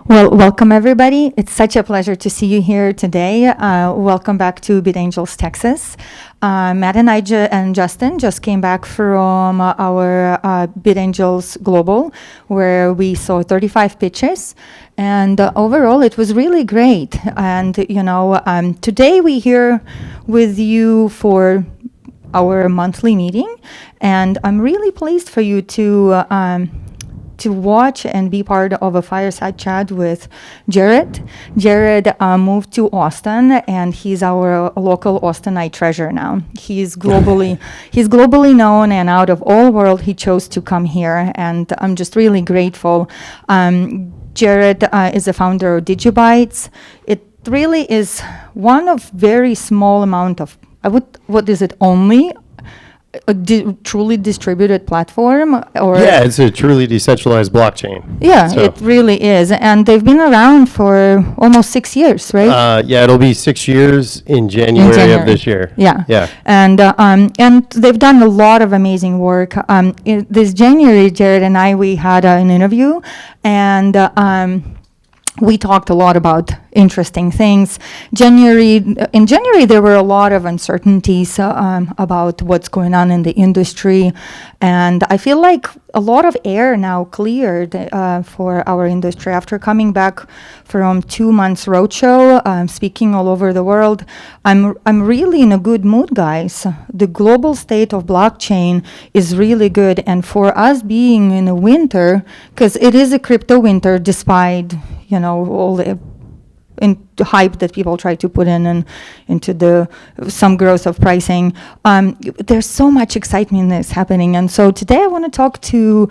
Well, welcome everybody. It's such a pleasure to see you here today. Welcome back to BitAngels Texas. Matt and and Justin just came back from our BitAngels Global, where we saw 35 pitches, and overall it was really great. And today we're here with you for our monthly meeting, and I'm really pleased for you to watch and be part of a fireside chat with Jared. Jared moved to Austin, and he's our local Austinite treasure now. He's globally known, and out of all world, he chose to come here, and I'm just really grateful. Jared is the founder of Digibytes. It really is one of very small amount of, only a truly distributed platform, or it's a truly decentralized blockchain. It really is, and they've been around for almost 6 years, right? It'll be 6 years in January of this year. And they've done a lot of amazing work. This January, Jared and we had an interview, and we talked a lot about interesting things. In January, there were a lot of uncertainties about what's going on in the industry, and I feel like a lot of air now cleared for our industry after coming back from 2 months roadshow, speaking all over the world. I'm really in a good mood, guys. The global state of blockchain is really good, and for us being in a winter, because it is a crypto winter, despite all the hype that people try to put into some growth of pricing. There's so much excitement that's happening, and so today I want to talk to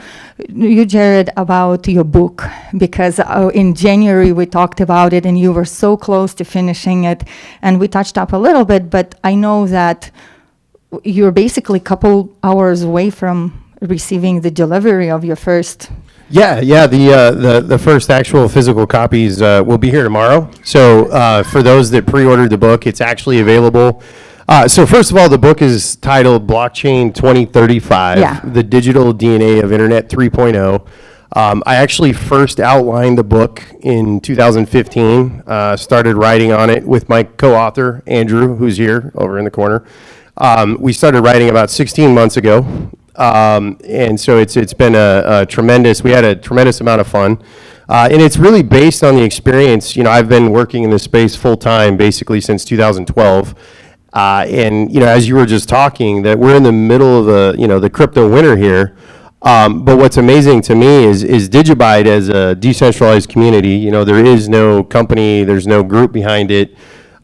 you, Jared, about your book, because in January we talked about it, and you were so close to finishing it, and we touched up a little bit, but I know that you're basically a couple hours away from receiving the delivery of your first. The first actual physical copies will be here tomorrow. So for those that pre-ordered the book, it's actually available. So first of all, the book is titled Blockchain 2035, The Digital DNA of Internet 3.0. I actually first outlined the book in 2015, started writing on it with my co-author, Andrew, who's here over in the corner. We started writing about 16 months ago. And so it's been we had a tremendous amount of fun. And it's really based on the experience. I've been working in this space full time basically since 2012. And as you were just talking, that we're in the middle of the crypto winter here. But what's amazing to me is Digibyte as a decentralized community. There is no company, there's no group behind it,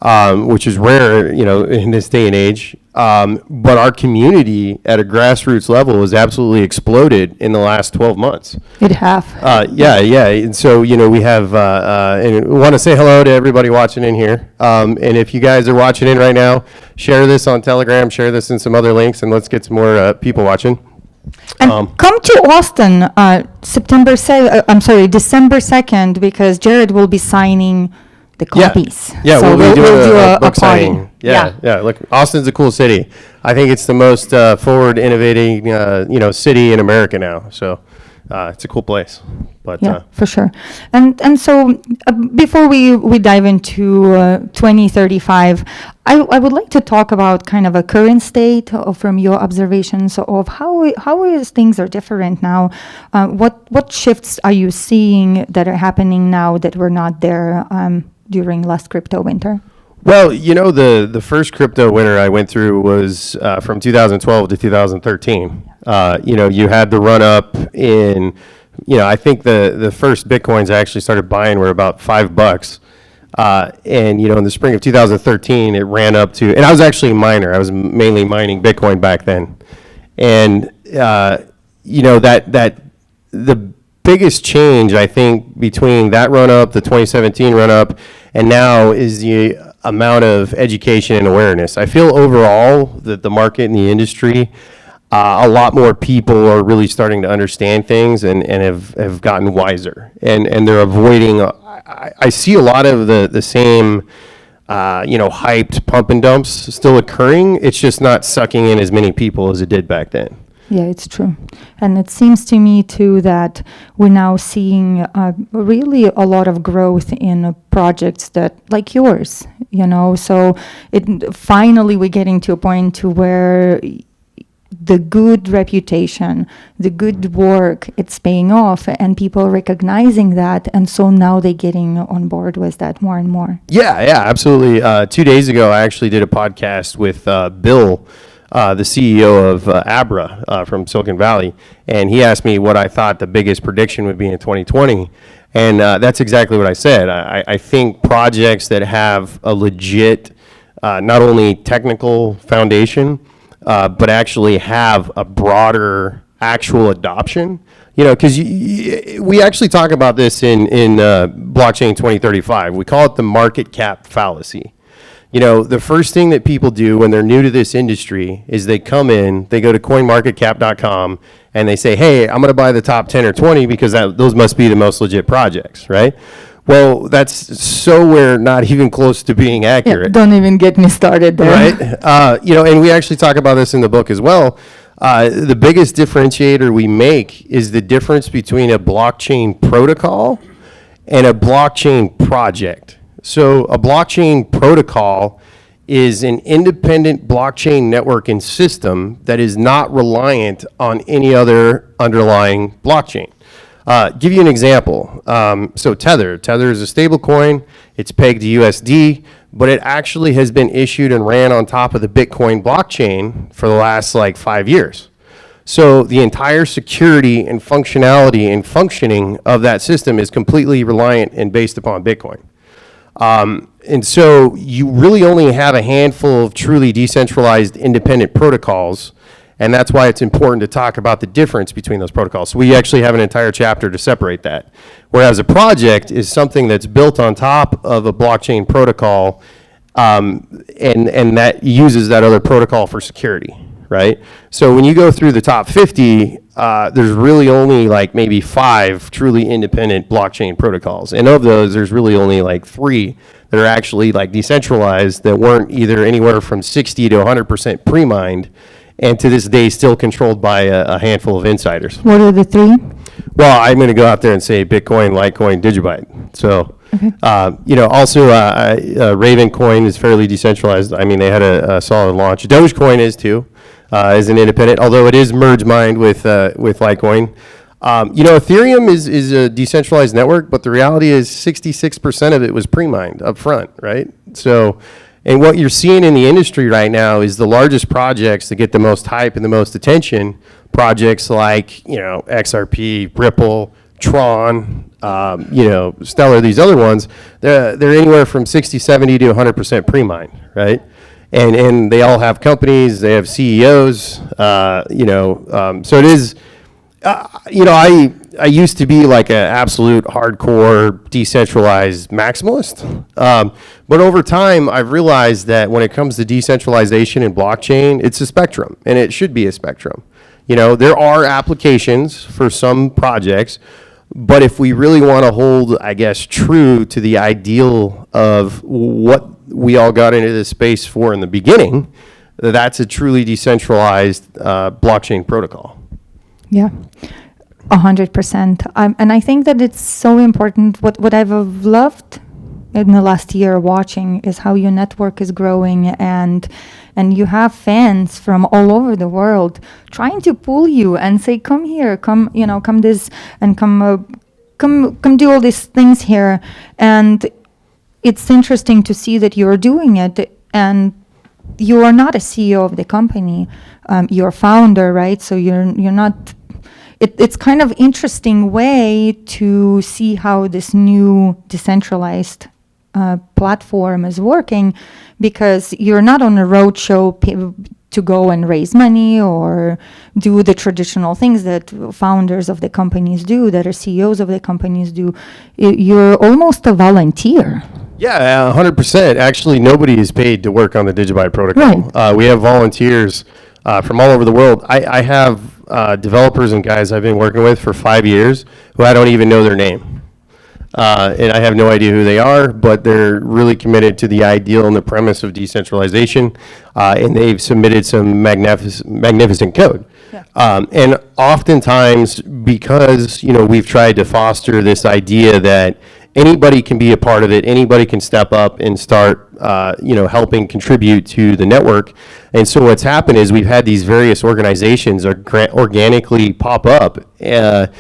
which is rare, in this day and age. But our community at a grassroots level has absolutely exploded in the last 12 months. It have. And so, we have, and we want to say hello to everybody watching in here. And if you guys are watching in right now, share this on Telegram, share this in some other links, and let's get some more people watching. And come to Austin, December 2nd, because Jared will be signing the copies. So we'll do a book signing. Look, Austin's a cool city. I think it's the most forward, innovating, city in America now. So it's a cool place. But for sure. And so before we dive into 2035, I would like to talk about kind of a current state from your observations of how things are different now. What shifts are you seeing that are happening now that were not there during last crypto winter? Well, the first crypto winter I went through was from 2012 to 2013. You had the run up in, I think the first Bitcoins I actually started buying were about $5. And, in the spring of 2013, it ran up to, and I was actually a miner. I was mainly mining Bitcoin back then. And, that the biggest change, I think, between that run up, the 2017 run up, and now is the amount of education and awareness. I feel overall that the market and the industry, a lot more people are really starting to understand things and have gotten wiser. And they're avoiding, I see a lot of the same, hyped pump and dumps still occurring. It's just not sucking in as many people as it did back then. Yeah, it's true. And it seems to me too that we're now seeing really a lot of growth in projects that like yours, so finally we're getting to a point to where the good reputation, the good work, it's paying off and people recognizing that. And so now they're getting on board with that more and more. Yeah, absolutely. 2 days ago, I actually did a podcast with Bill, the CEO of Abra from Silicon Valley, and he asked me what I thought the biggest prediction would be in 2020. And that's exactly what I said. I think projects that have a legit, not only technical foundation, but actually have a broader actual adoption. Because we actually talk about this in Blockchain 2035. We call it the market cap fallacy. The first thing that people do when they're new to this industry is they come in, they go to coinmarketcap.com, and they say, hey, I'm going to buy the top 10 or 20 because those must be the most legit projects, right? Well, that's somewhere not even close to being accurate. Yeah, don't even get me started there. Right? And we actually talk about this in the book as well. The biggest differentiator we make is the difference between a blockchain protocol and a blockchain project. So a blockchain protocol is an independent blockchain network and system that is not reliant on any other underlying blockchain. Give you an example. So Tether is a stable coin. It's pegged to USD, but it actually has been issued and ran on top of the Bitcoin blockchain for the last 5 years. So the entire security and functionality and functioning of that system is completely reliant and based upon Bitcoin. And so you really only have a handful of truly decentralized independent protocols. And that's why it's important to talk about the difference between those protocols. So we actually have an entire chapter to separate that. Whereas a project is something that's built on top of a blockchain protocol, and that uses that other protocol for security, right? So when you go through the top 50, there's really only maybe 5 truly independent blockchain protocols. And of those, there's really only 3 that are actually decentralized that weren't either anywhere from 60 to 100% pre-mined, and to this day still controlled by a handful of insiders. What are the 3? Well, I'm going to go out there and say Bitcoin, Litecoin, Digibyte. So, also Ravencoin is fairly decentralized. I mean, they had a solid launch. Dogecoin is too, is an independent, although it is merge mined with Litecoin. Ethereum is a decentralized network, but the reality is 66% of it was pre-mined up front, right? So, and what you're seeing in the industry right now is the largest projects that get the most hype and the most attention, projects like, XRP, Ripple, Tron, Stellar, these other ones, they're anywhere from 60, 70 to 100% pre-mined, right? And they all have companies, they have CEOs, so it is, I used to be an absolute hardcore decentralized maximalist. But over time, I've realized that when it comes to decentralization and blockchain, it's a spectrum, and it should be a spectrum. There are applications for some projects, but if we really want to hold, I guess, true to the ideal of what we all got into this space for in the beginning, that's a truly decentralized blockchain protocol. Yeah, 100%. And I think that it's so important. What I've loved in the last year watching is how your network is growing, and you have fans from all over the world trying to pull you and say, come here, come this, and come do all these things here. And it's interesting to see that you're doing it, and you are not a CEO of the company. You're a founder, right? So you're not. It's kind of interesting way to see how this new decentralized platform is working, because you're not on a roadshow to go and raise money or do the traditional things that founders of the companies do, that are CEOs of the companies do. You're almost a volunteer. Yeah, 100%. Actually, nobody is paid to work on the Digibyte protocol. Right. We have volunteers from all over the world. I have developers and guys I've been working with for 5 years who I don't even know their name. And I have no idea who they are, but they're really committed to the ideal and the premise of decentralization, and they've submitted some magnificent code. And oftentimes, because, we've tried to foster this idea that anybody can be a part of it, anybody can step up and start, helping contribute to the network. And so what's happened is we've had these various organizations organically pop up, like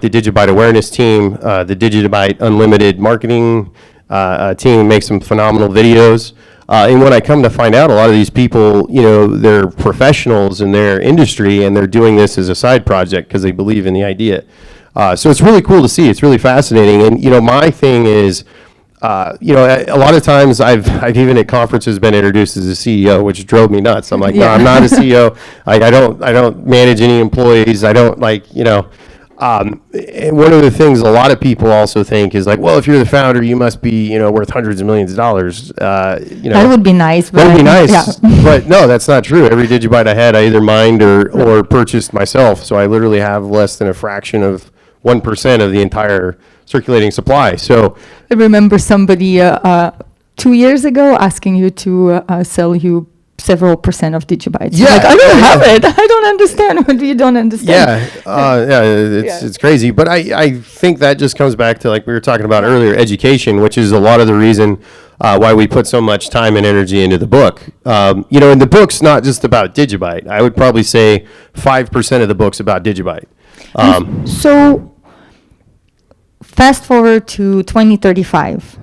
the Digibyte Awareness Team, the Digibyte Unlimited Marketing team makes some phenomenal videos. And when I come to find out, a lot of these people, they're professionals in their industry, and they're doing this as a side project because they believe in the idea. So it's really cool to see. It's really fascinating. And, my thing is, a lot of times I've even at conferences been introduced as a CEO, which drove me nuts. I'm like, no, I'm not a CEO. I don't manage any employees. I don't and one of the things a lot of people also think is like, well, if you're the founder, you must be, worth hundreds of millions of dollars. That would be nice. That would be nice. Yeah. But no, that's not true. Every Digibyte I had, I either mined or purchased myself. So I literally have less than a fraction of 1% of the entire circulating supply. So I remember somebody 2 years ago asking you to sell you several percent of Digibytes. Yeah, like, I don't have it. I don't understand what you don't understand. It's crazy. But I think that just comes back to, like we were talking about earlier, education, which is a lot of the reason why we put so much time and energy into the book. And the book's not just about Digibyte. I would probably say 5% of the book's about Digibyte. So fast forward to 2035.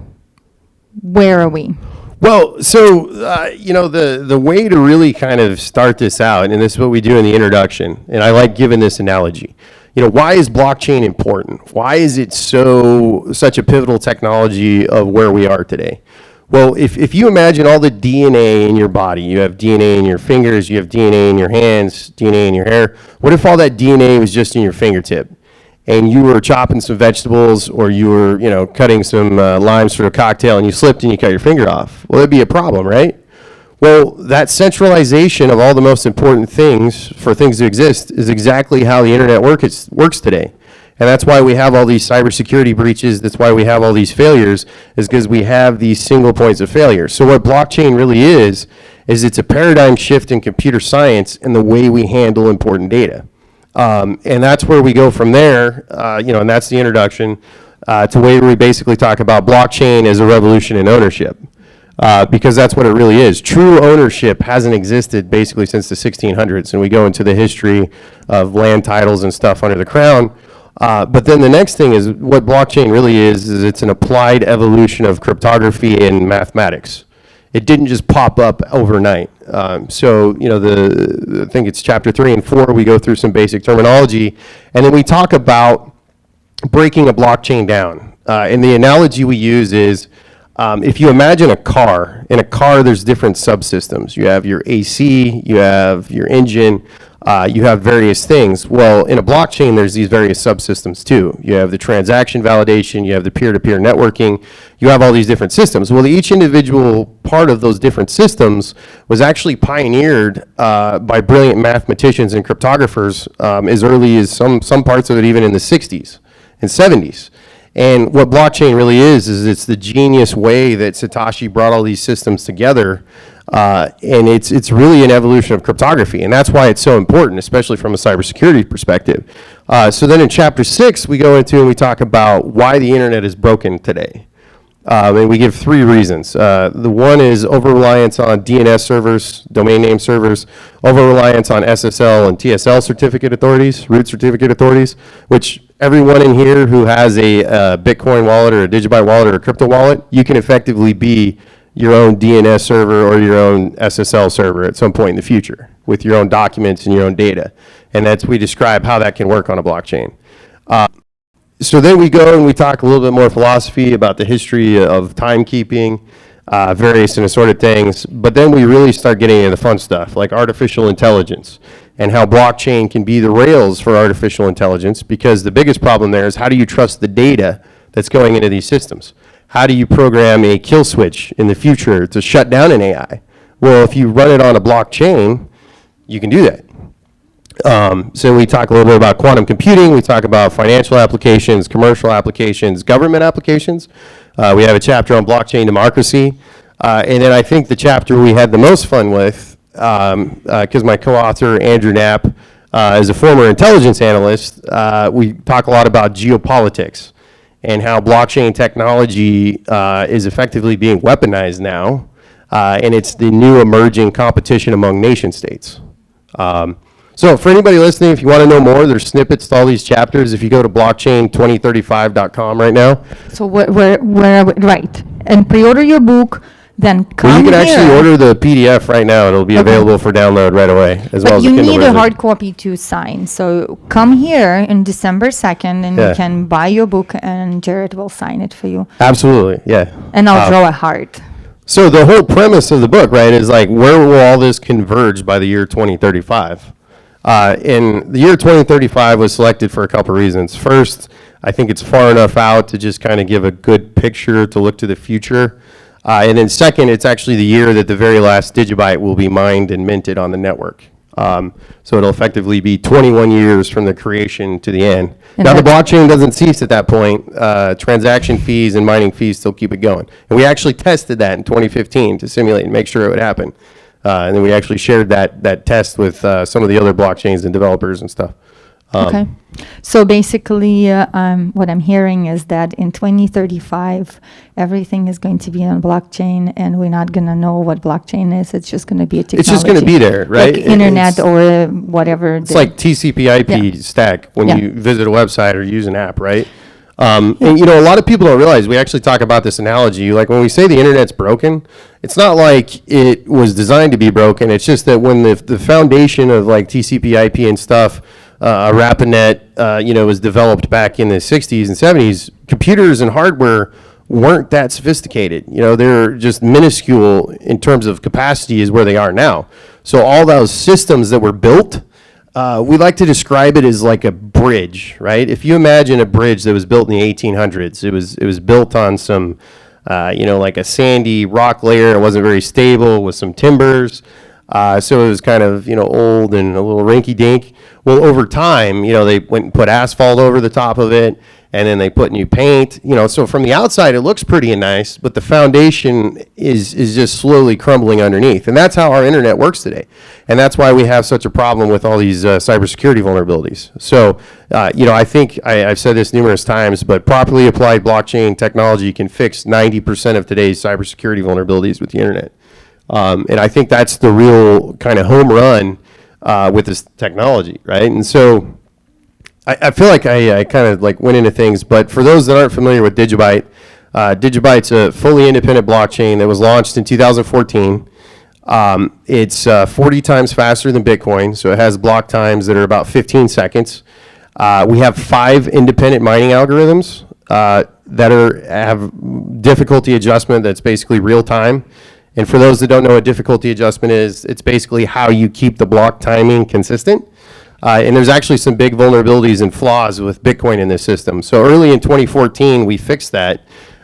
Where are we? Well, so, the way to really kind of start this out, and this is what we do in the introduction, and I like giving this analogy. Why is blockchain important? Why is it such a pivotal technology of where we are today? Well, if you imagine all the DNA in your body, you have DNA in your fingers, you have DNA in your hands, DNA in your hair. What if all that DNA was just in your fingertip? And you were chopping some vegetables, or you were, cutting some limes for a cocktail, and you slipped and you cut your finger off. Well, that'd be a problem, right? Well, that centralization of all the most important things for things to exist is exactly how the internet works today. And that's why we have all these cybersecurity breaches. That's why we have all these failures, is because we have these single points of failure. So what blockchain really is it's a paradigm shift in computer science and the way we handle important data. And that's where we go from there, and that's the introduction to where we basically talk about blockchain as a revolution in ownership, because that's what it really is. True ownership hasn't existed basically since the 1600s, and we go into the history of land titles and stuff under the crown. But then the next thing is what blockchain really is it's an applied evolution of cryptography and mathematics. It didn't just pop up overnight. I think it's chapter 3 and 4, we go through some basic terminology, and then we talk about breaking a blockchain down. And the analogy we use is, if you imagine a car, in a car there's different subsystems. You have your AC, you have your engine, you have various things. Well, in a blockchain, there's these various subsystems too. You have the transaction validation, you have the peer-to-peer networking, you have all these different systems. Well, each individual part of those different systems was actually pioneered by brilliant mathematicians and cryptographers as early as some parts of it even in the 60s and 70s. And what blockchain really is it's the genius way that Satoshi brought all these systems together. And it's really an evolution of cryptography, and that's why it's so important, especially from a cybersecurity perspective. So then in chapter 6, we go into and we talk about why the internet is broken today. And we give 3 reasons. The one is over-reliance on DNS servers, domain name servers, over-reliance on SSL and TSL certificate authorities, root certificate authorities, which everyone in here who has a Bitcoin wallet or a Digibyte wallet or a crypto wallet, you can effectively be your own DNS server or your own SSL server at some point in the future with your own documents and your own data. And we describe how that can work on a blockchain. So then we go and we talk a little bit more philosophy about the history of timekeeping, various and assorted things. But then we really start getting into the fun stuff like artificial intelligence and how blockchain can be the rails for artificial intelligence, because the biggest problem there is how do you trust the data that's going into these systems? How do you program a kill switch in the future to shut down an AI? Well, if you run it on a blockchain, you can do that. So we talk a little bit about quantum computing. We talk about financial applications, commercial applications, government applications. We have a chapter on blockchain democracy. And then I think the chapter we had the most fun with because my co-author, Andrew Knapp, is a former intelligence analyst, we talk a lot about geopolitics and how blockchain technology is effectively being weaponized now, and it's the new emerging competition among nation states. So for anybody listening, if you want to know more, there's snippets to all these chapters. If you go to blockchain2035.com right now. So right, and pre-order your book, then come Well, you can here. actually order the PDF right now. It'll be available for download right away, as well But as you the Kindle need a version. hard copy to sign. So come here in December 2nd, and Yeah. you can buy your book, and Jared will sign it for you. Absolutely, yeah. And I'll draw a heart. So the whole premise of the book, right, is like, where will all this converge by the year 2035? And the year 2035 was selected for a couple reasons. First, I think it's far enough out to just kind of give a good picture to look to the future. And then second, it's actually the year that the very last digibyte will be mined and minted on the network. So it'll effectively be 21 years from the creation to the end. And Now, the that's- blockchain doesn't cease at that point. Transaction fees and mining fees still keep it going. And we actually tested that in 2015 to simulate and make sure it would happen. And then we actually shared that test with some of the other blockchains and developers and stuff. Okay. So basically, what I'm hearing is that in 2035, everything is going to be on blockchain, and we're not going to know what blockchain is. It's just going to be a technology. It's just going to be there, right? Like internet or whatever. It's like TCP/IP Yeah. stack when Yeah. you visit a website or use an app, right? And you know, a lot of people don't realize, we actually talk about this analogy, like when we say the internet's broken, it's not like it was designed to be broken. It's just that when the foundation of like TCP/IP and stuff, RapidNet, you know, was developed back in the 60s and 70s, computers and hardware weren't that sophisticated. You know, they're just minuscule in terms of capacity is where they are now. So all those systems that were built, we like to describe it as like a bridge, right? If you imagine a bridge that was built in the 1800s, it was built on some, you know, like a sandy rock layer. It wasn't very stable with some timbers. So it was kind of, you know, old and a little rinky-dink. Well, over time, you know, they went and put asphalt over the top of it, and then they put new paint. You know, so from the outside, it looks pretty and nice, but the foundation is just slowly crumbling underneath. And that's how our internet works today. And that's why we have such a problem with all these cybersecurity vulnerabilities. So, you know, I think I've said this numerous times, but properly applied blockchain technology can fix 90% of today's cybersecurity vulnerabilities with the internet. And I think that's the real kind of home run with this technology, right? And so I feel like I kind of like went into things, but for those that aren't familiar with Digibyte, Digibyte's a fully independent blockchain that was launched in 2014. It's 40 times faster than Bitcoin, so it has block times that are about 15 seconds. We have 5 independent mining algorithms that have difficulty adjustment that's basically real time. And for those that don't know what difficulty adjustment is, it's basically how you keep the block timing consistent. And there's actually some big vulnerabilities and flaws with Bitcoin in this system. So early in 2014, we fixed that.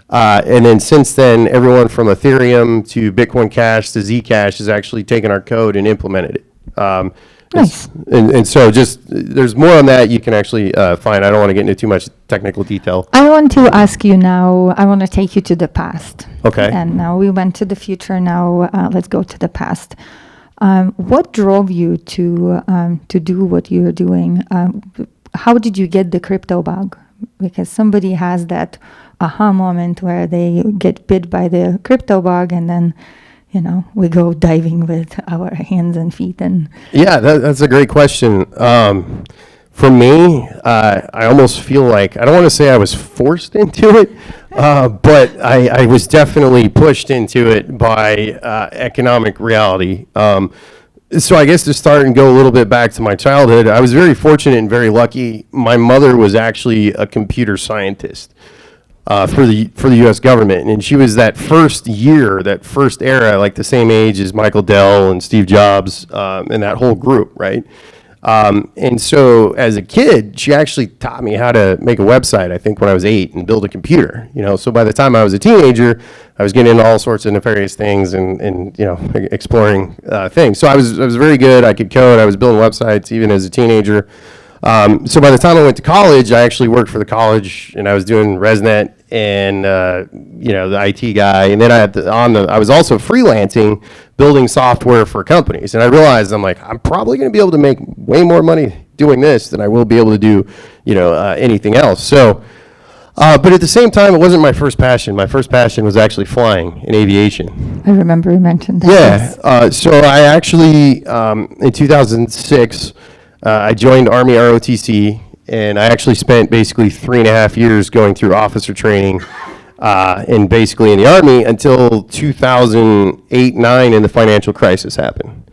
And then since then, everyone from Ethereum to Bitcoin Cash to Zcash has actually taken our code and implemented it. Nice. And so just, there's more on that you can actually find. I don't want to get into too much technical detail. I want to ask you now, I want to take you to the past. Okay. And now we went to the future, now let's go to the past. What drove you to do what you're doing? How did you get the crypto bug? Because somebody has that aha moment where they get bit by the crypto bug, and then, you know, we go diving with our hands and feet. And Yeah, that's a great question. For me, I almost feel like, I don't want to say I was forced into it, but I was definitely pushed into it by economic reality. So I guess to start and go a little bit back to my childhood, I was very fortunate and very lucky. My mother was actually a computer scientist for the U.S. government, and she was that first era, like the same age as Michael Dell and Steve Jobs and that whole group, right? And so as a kid, she actually taught me how to make a website, I think when I was 8, and build a computer, you know. So by the time I was a teenager, I was getting into all sorts of nefarious things and you know, exploring things. So I was very good. I could code. I was building websites even as a teenager. So by the time I went to college, I actually worked for the college, and I was doing ResNet and the IT guy, and then I was also freelancing, building software for companies, and I realized I'm probably going to be able to make way more money doing this than I will be able to do anything else. So, but at the same time, it wasn't my first passion. My first passion was actually flying in aviation. I remember you mentioned that. Yeah. So I actually in 2006. I joined Army ROTC, and I actually spent basically 3.5 years going through officer training, and basically in the Army until 2008-9, and the financial crisis happened.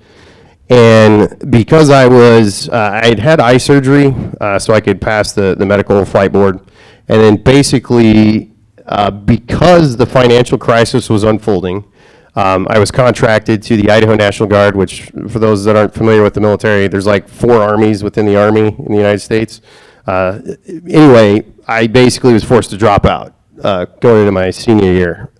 And because I'd had eye surgery, so I could pass the medical flight board, and then basically because the financial crisis was unfolding, I was contracted to the Idaho National Guard, which, for those that aren't familiar with the military, there's like 4 armies within the Army in the United States. Anyway, I basically was forced to drop out going into my senior year.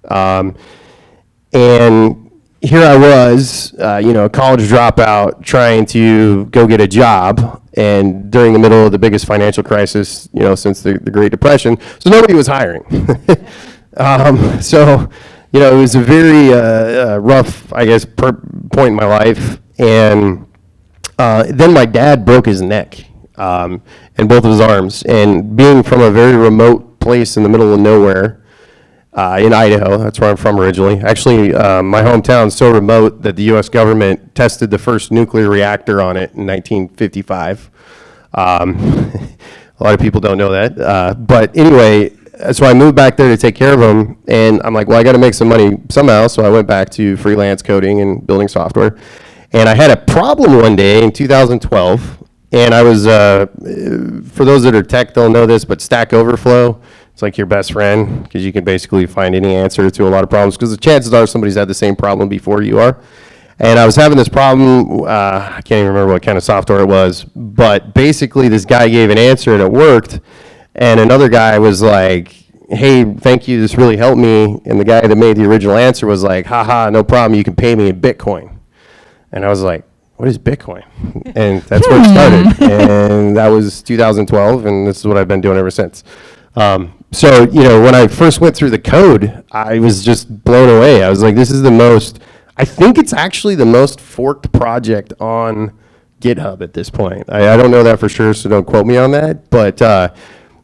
And here I was, a college dropout trying to go get a job, and during the middle of the biggest financial crisis, since the Great Depression, so nobody was hiring. It was a very rough, I guess, point in my life. And then my dad broke his neck and both of his arms. And being from a very remote place in the middle of nowhere in Idaho, that's where I'm from originally. Actually, my hometown is so remote that the U.S. government tested the first nuclear reactor on it in 1955. A lot of people don't know that. But anyway, so I moved back there to take care of him, and I'm like, well, I got to make some money somehow, so I went back to freelance coding and building software. And I had a problem one day in 2012, and I was, for those that are tech, they'll know this, but Stack Overflow, it's like your best friend, because you can basically find any answer to a lot of problems, because the chances are somebody's had the same problem before you are. And I was having this problem, I can't even remember what kind of software it was, but basically this guy gave an answer, and it worked. And another guy was like, hey, thank you, this really helped me. And the guy that made the original answer was like, haha, no problem, you can pay me in Bitcoin. And I was like, what is Bitcoin? And that's where it started. And that was 2012, and this is what I've been doing ever since. So, when I first went through the code, I was just blown away. I was like, this is I think it's actually the most forked project on GitHub at this point. I don't know that for sure, so don't quote me on that. But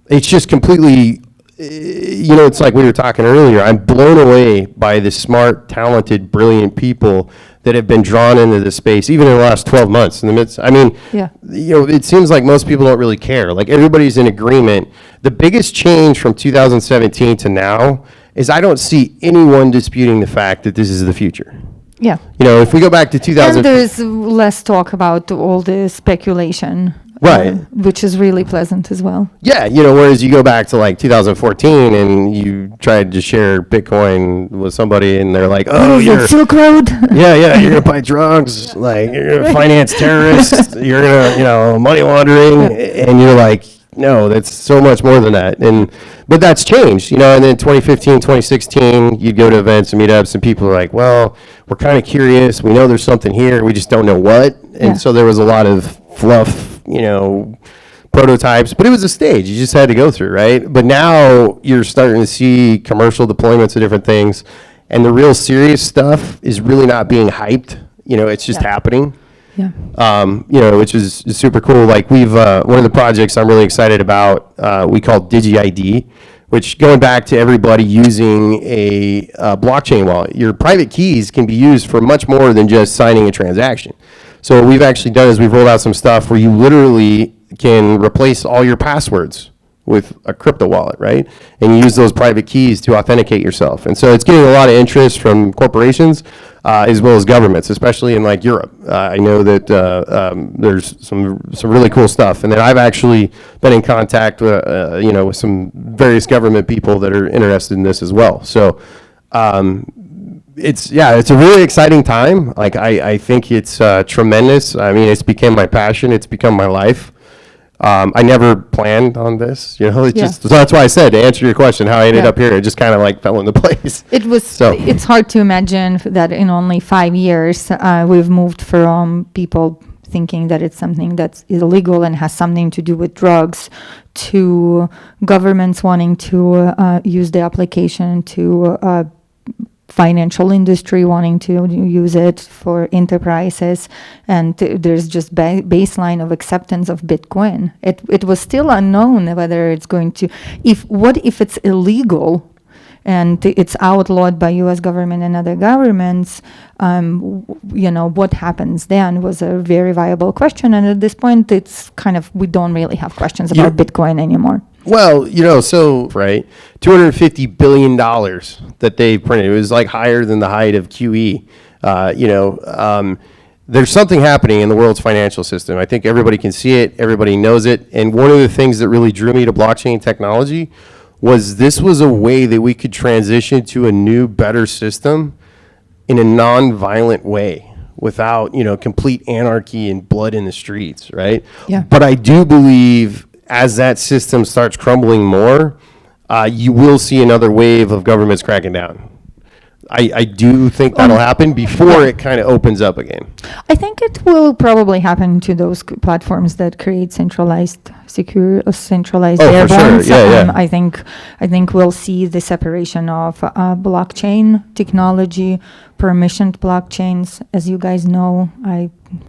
it's just completely, it's like we were talking earlier. I'm blown away by the smart, talented, brilliant people that have been drawn into this space, even in the last 12 months. It seems like most people don't really care. Like, everybody's in agreement. The biggest change from 2017 to now is I don't see anyone disputing the fact that this is the future. Yeah. If we go back to 2000. And there's less talk about all the speculation. Right. Which is really pleasant as well. Yeah, whereas you go back to like 2014 and you tried to share Bitcoin with somebody and they're like, oh, you're Silk Road. Yeah, you're gonna buy drugs, like you're gonna finance terrorists, you're gonna, money laundering, and you're like, no, that's so much more than that. But that's changed, and then 2015, 2016, you'd go to events and meetups and people are like, well, we're kind of curious, we know there's something here, we just don't know what. And so there was a lot of fluff, prototypes, but it was a stage you just had to go through, right? But now you're starting to see commercial deployments of different things, and the real serious stuff is really not being hyped. It's just happening. Yeah. Which is super cool. Like we've one of the projects I'm really excited about, we call DigiID, which, going back to everybody using a blockchain wallet, your private keys can be used for much more than just signing a transaction. So what we've actually done is we've rolled out some stuff where you literally can replace all your passwords with a crypto wallet, right? And you use those private keys to authenticate yourself. And so it's getting a lot of interest from corporations as well as governments, especially in like Europe. I know that there's some really cool stuff. And then I've actually been in contact with some various government people that are interested in this as well. So it's a really exciting time. Like I think it's tremendous. I mean, it's become my passion. It's become my life. I never planned on this, just, so that's why I said, to answer your question, how I ended up here, it just kind of like fell into place. It's hard to imagine that in only 5 years, we've moved from people thinking that it's something that's illegal and has something to do with drugs, to governments wanting to use the application, to financial industry wanting to use it for enterprises, and there's just baseline of acceptance of Bitcoin. It was still unknown whether it's going to, what if it's illegal and it's outlawed by U.S. government and other governments, what happens then was a very viable question. And at this point, it's kind of, we don't really have questions about Bitcoin anymore. Well, right, $250 billion that they printed. It was like higher than the height of QE. There's something happening in the world's financial system. I think everybody can see it. Everybody knows it. And one of the things that really drew me to blockchain technology was this was a way that we could transition to a new, better system in a non-violent way without, complete anarchy and blood in the streets, right? Yeah. But I do believe as that system starts crumbling more, you will see another wave of governments cracking down. I do think that'll happen before it kind of opens up again. I think it will probably happen to those platforms that create centralized air bonds. Sure. Yeah. I think we'll see the separation of blockchain technology, permissioned blockchains. As you guys know,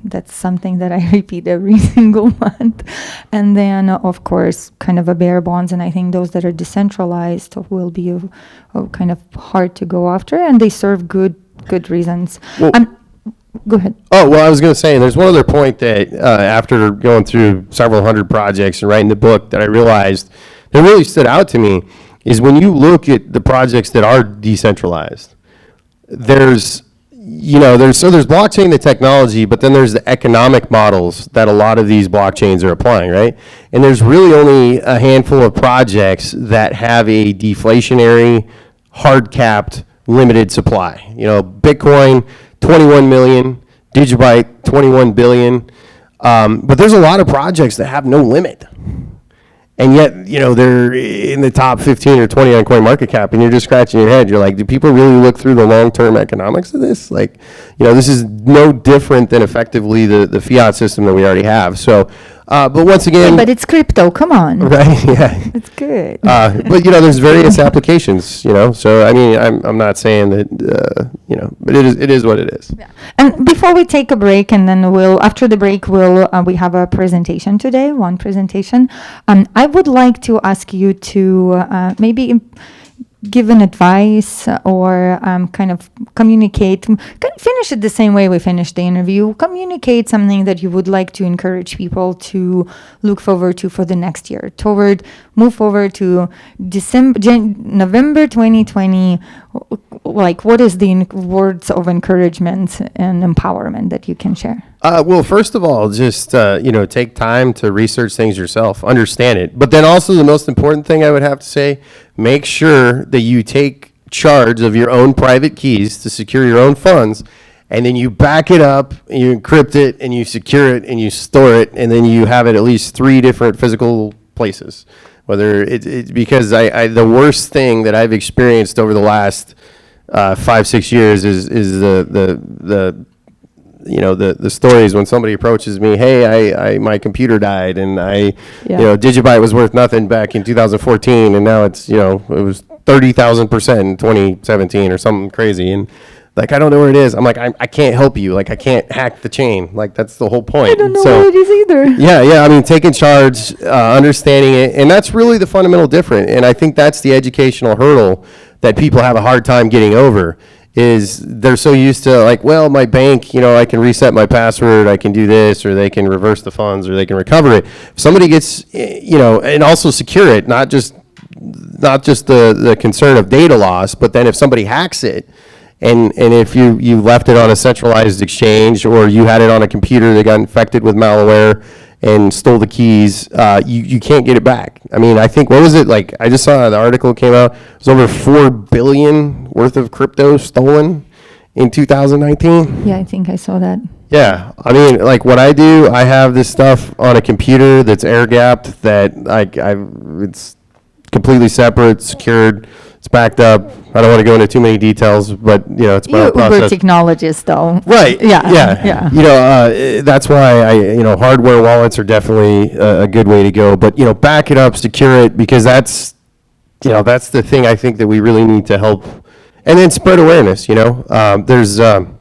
that's something that I repeat every single month. And then, of course, kind of a bare bonds. And I think those that are decentralized will be kind of hard to go after, and they serve good reasons. Well, go ahead. Oh, well, I was going to say, there's one other point that after going through several hundred projects and writing the book that I realized that really stood out to me is when you look at the projects that are decentralized, there's blockchain, the technology, but then there's the economic models that a lot of these blockchains are applying, right? And there's really only a handful of projects that have a deflationary, hard-capped, limited supply. Bitcoin, 21 million, Digibyte, 21 billion. But there's a lot of projects that have no limit. And yet, they're in the top 15 or 20 on CoinMarketCap, and you're just scratching your head. You're like, do people really look through the long-term economics of this? Like, this is no different than effectively the fiat system that we already have. So, but once again... But it's crypto, come on. Right, yeah. It's good. But, there's various applications, So, I mean, I'm not saying that, but it is what it is. Yeah. And before we take a break, and then after the break, we have a presentation today, one presentation. I would like to ask you to maybe give an advice or kind of communicate, finish it the same way we finished the interview, communicate something that you would like to encourage people to look forward to for the next year, move forward to November 2020. Like, what is the words of encouragement and empowerment that you can share? Well, first of all, just, take time to research things yourself, understand it. But then also the most important thing I would have to say, make sure that you take charge of your own private keys to secure your own funds, and then you back it up, and you encrypt it, and you secure it, and you store it, and then you have it at least 3 different physical places. Whether it's because the worst thing that I've experienced over the last 5-6 years is the stories when somebody approaches me, hey, my computer died, and Digibyte was worth nothing back in 2014, and now it's, it was 30,000% in 2017 or something crazy, and like, I don't know where it is. I'm like, I can't help you. Like, I can't hack the chain. Like, that's the whole point. I don't know where it is either. Yeah. I mean, taking charge, understanding it, and that's really the fundamental difference. And I think that's the educational hurdle that people have a hard time getting over. Is they're so used to, like, well, my bank, I can reset my password, I can do this, or they can reverse the funds, or they can recover it. If somebody gets, and also secure it, not just the concern of data loss, but then if somebody hacks it, and if you left it on a centralized exchange, or you had it on a computer that got infected with malware and stole the keys, you can't get it back. I mean, I think, what was it, like, I just saw the article came out, it was over $4 billion worth of crypto stolen in 2019. Yeah, I think I saw that. Yeah, I mean, like, what I do, I have this stuff on a computer that's air gapped, that it's completely separate, secured. It's It's backed up. I don't want to go into too many details, but it's You're about a process. Uber technologist, though. Right. Yeah. Yeah. That's why hardware wallets are definitely a good way to go. But back it up, secure it, because that's the thing I think that we really need to help, and then spread awareness. There's an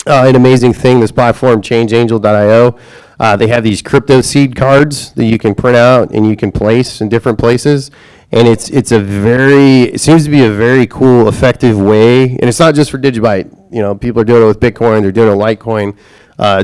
amazing thing. This platform, ChangeAngel.io. They have these crypto seed cards that you can print out and you can place in different places. And it seems to be a very cool, effective way. And it's not just for Digibyte. People are doing it with Bitcoin, they're doing it with Litecoin,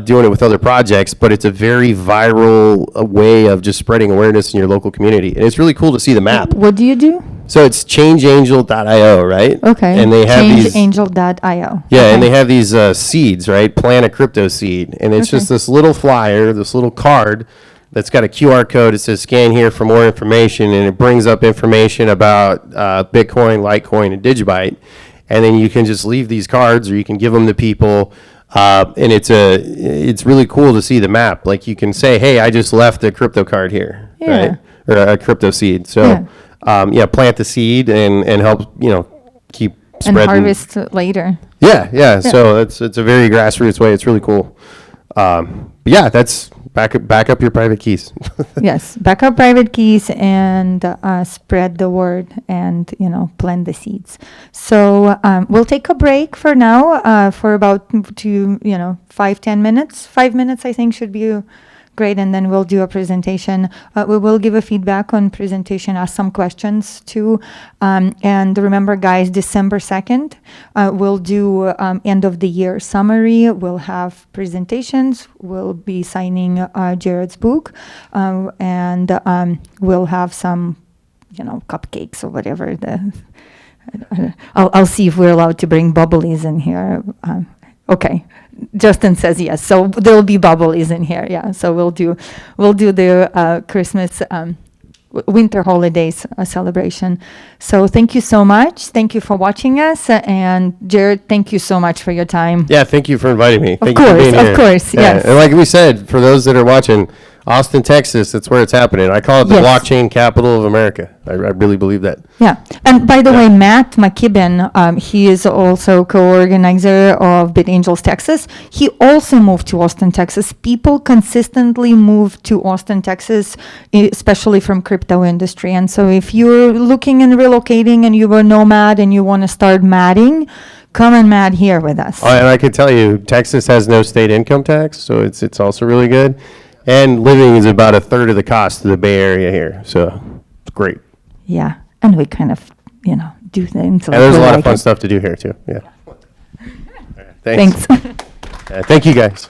doing it with other projects, but it's a very viral way of just spreading awareness in your local community. And it's really cool to see the map. What do you do? So it's changeangel.io, right? Okay. And they have changeangel.io. Yeah, okay. and they have these seeds, right? Plant a crypto seed. And it's just this little flyer, this little card that's got a QR code. It says scan here for more information, and it brings up information about Bitcoin, Litecoin, and Digibyte. And then you can just leave these cards, or you can give them to people. And it's really cool to see the map. Like you can say, hey, I just left a crypto card here, right? Or a crypto seed. So plant the seed and help keep spreading. And harvest later. Yeah. So it's a very grassroots way. It's really cool. That's back up your private keys. Yes, back up private keys and spread the word and plant the seeds. So we'll take a break for now for about 5-10 minutes. 5 minutes I think should be great, and then we'll do a presentation. We will give a feedback on presentation, ask some questions too. And remember, guys, December 2nd, we'll do end of the year summary. We'll have presentations. We'll be signing Jared's book, and we'll have some, cupcakes or whatever. I'll see if we're allowed to bring bubblies in here. Okay. Justin says yes, so there'll be bubblies in here. Yeah, so we'll do the Christmas winter holidays celebration. So thank you so much. Thank you for watching us, and Jared, thank you so much for your time. Yeah, thank you for inviting me. Of course, yes. And like we said, for those that are watching, Austin, Texas, that's where it's happening. I call it the blockchain capital of America. I really believe that. Yeah. And by the way, Matt McKibben, he is also co-organizer of BitAngels Texas. He also moved to Austin, Texas. People consistently move to Austin, Texas, especially from crypto industry. And so if you're looking and relocating and you were nomad and you want to start madding, come and mad here with us. Oh, and I can tell you, Texas has no state income tax, so it's also really good. And living is about a third of the cost of the Bay Area here, so it's great. Yeah, and we kind of, do things. And there's a lot of fun stuff to do here too. Yeah. Thanks. Thank you, guys.